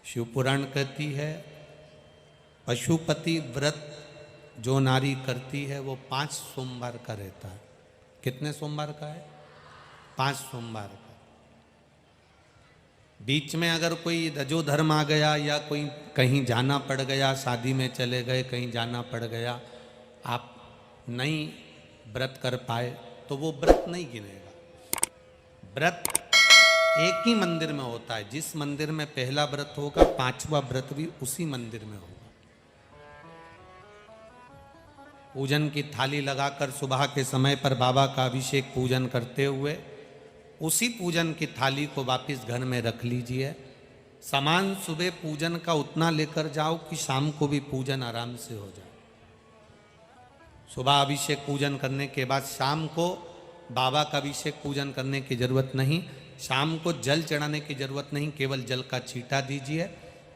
शिवपुराण कहती है पशुपति व्रत जो नारी करती है वो 5 सोमवार का रहता है। कितने सोमवार का है? 5 सोमवार का। बीच में अगर कोई रजोधर्म आ गया या कोई कहीं जाना पड़ गया, शादी में चले गए, कहीं जाना पड़ गया, आप नहीं व्रत कर पाए तो वो व्रत नहीं गिनेगा। व्रत एक ही मंदिर में होता है। जिस मंदिर में पहला व्रत होगा 5वां व्रत भी उसी मंदिर में होगा। पूजन की थाली लगाकर सुबह के समय पर बाबा का अभिषेक पूजन करते हुए उसी पूजन की थाली को वापस घर में रख लीजिए। सामान सुबह पूजन का उतना लेकर जाओ कि शाम को भी पूजन आराम से हो जाए। सुबह अभिषेक पूजन करने के बाद शाम को बाबा का अभिषेक पूजन करने की जरूरत नहीं, शाम को जल चढ़ाने की जरूरत नहीं, केवल जल का छींटा दीजिए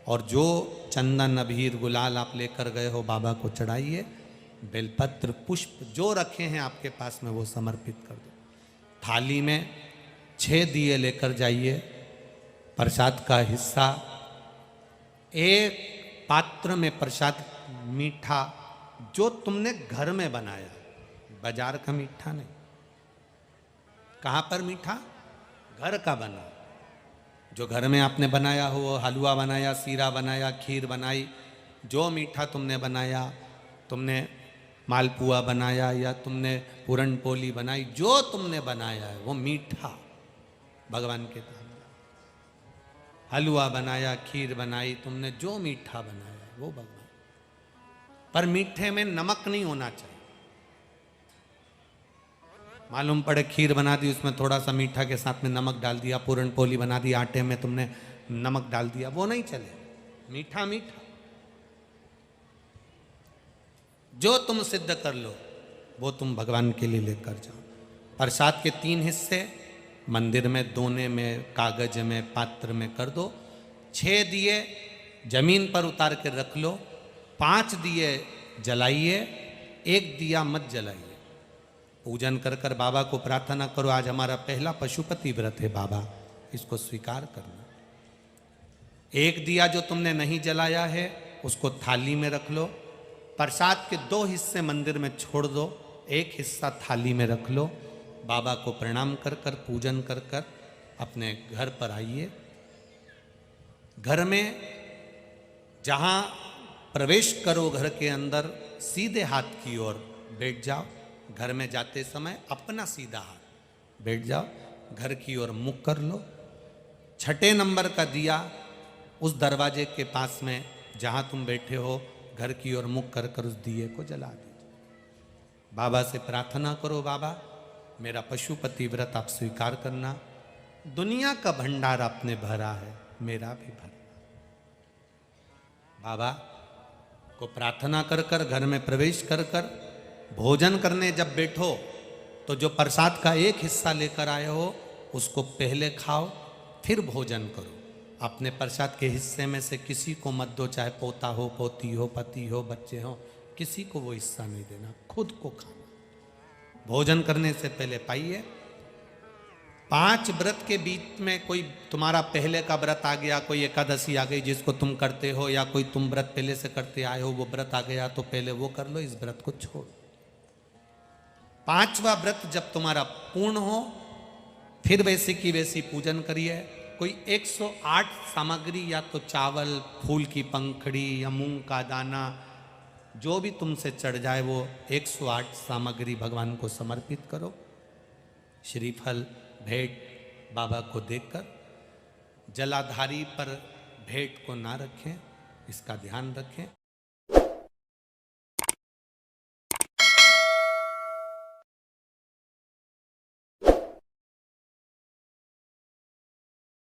और जो चंदन अबीर गुलाल आप लेकर गए हो बाबा को चढ़ाइए। बेलपत्र पुष्प जो रखे हैं आपके पास में वो समर्पित कर दो। थाली में 6 दिए लेकर जाइए। प्रसाद का हिस्सा एक पात्र में प्रसाद मीठा जो तुमने घर में बनाया, बाजार का मीठा नहीं। कहाँ पर मीठा? घर का बना। जो घर में आपने बनाया हो, हलवा बनाया, सीरा बनाया, खीर बनाई, जो मीठा तुमने बनाया, तुमने मालपुआ बनाया या तुमने पूरन पोली बनाई, जो तुमने बनाया है वो मीठा भगवान के सामने। हलवा बनाया, खीर बनाई, तुमने जो मीठा बनाया वो भगवान। पर मीठे में नमक नहीं होना चाहिए। मालूम पड़े खीर बना दी, उसमें थोड़ा सा मीठा के साथ में नमक डाल दिया, पूरन पोली बना दी, आटे में तुमने नमक डाल दिया, वो नहीं चले। मीठा मीठा जो तुम सिद्ध कर लो वो तुम भगवान के लिए लेकर जाओ। प्रसाद के 3 हिस्से मंदिर में, दोने में, कागज में, पात्र में कर दो। 6 दिए जमीन पर उतार के रख लो। 5 दिए जलाइए, 1 दिया मत जलाइए। पूजन कर कर बाबा को प्रार्थना करो, आज हमारा पहला पशुपति व्रत है बाबा, इसको स्वीकार करना। 1 दिया जो तुमने नहीं जलाया है उसको थाली में रख लो। प्रसाद के 2 हिस्से मंदिर में छोड़ दो, 1 हिस्सा थाली में रख लो। बाबा को प्रणाम कर कर, पूजन कर कर अपने घर पर आइए। घर में जहाँ प्रवेश करो घर के अंदर सीधे हाथ की ओर बैठ जाओ। घर में जाते समय अपना सीधा हाथ बैठ जाओ, घर की ओर मुख कर लो। 6 नंबर का दिया उस दरवाजे के पास में जहाँ तुम बैठे हो घर की ओर मुख कर कर उस दिए को जला दीजिए। बाबा से प्रार्थना करो, बाबा मेरा पशुपति व्रत आप स्वीकार करना। दुनिया का भंडार आपने भरा है, मेरा भी भरना। बाबा को प्रार्थना कर कर घर में प्रवेश कर कर भोजन करने जब बैठो तो जो प्रसाद का 1 हिस्सा लेकर आए हो उसको पहले खाओ, फिर भोजन करो। अपने प्रसाद के हिस्से में से किसी को मत दो, चाहे पोता हो, पोती हो, पति हो, बच्चे हो, किसी को वो हिस्सा नहीं देना, खुद को खाना। भोजन करने से पहले पाइए। 5 व्रत के बीच में कोई तुम्हारा पहले का व्रत आ गया, कोई एकादशी आ गई जिसको तुम करते हो, या कोई तुम व्रत पहले से करते आए हो वो व्रत आ गया तो पहले वो कर लो, इस व्रत को छोड़। 5वां व्रत जब तुम्हारा पूर्ण हो फिर वैसी की वैसी पूजन करिए। कोई 108 सामग्री, या तो चावल, फूल की पंखड़ी या मूंग का दाना, जो भी तुमसे चढ़ जाए वो 108 सामग्री भगवान को समर्पित करो। श्रीफल भेंट बाबा को देकर जलाधारी पर भेंट को ना रखें, इसका ध्यान रखें।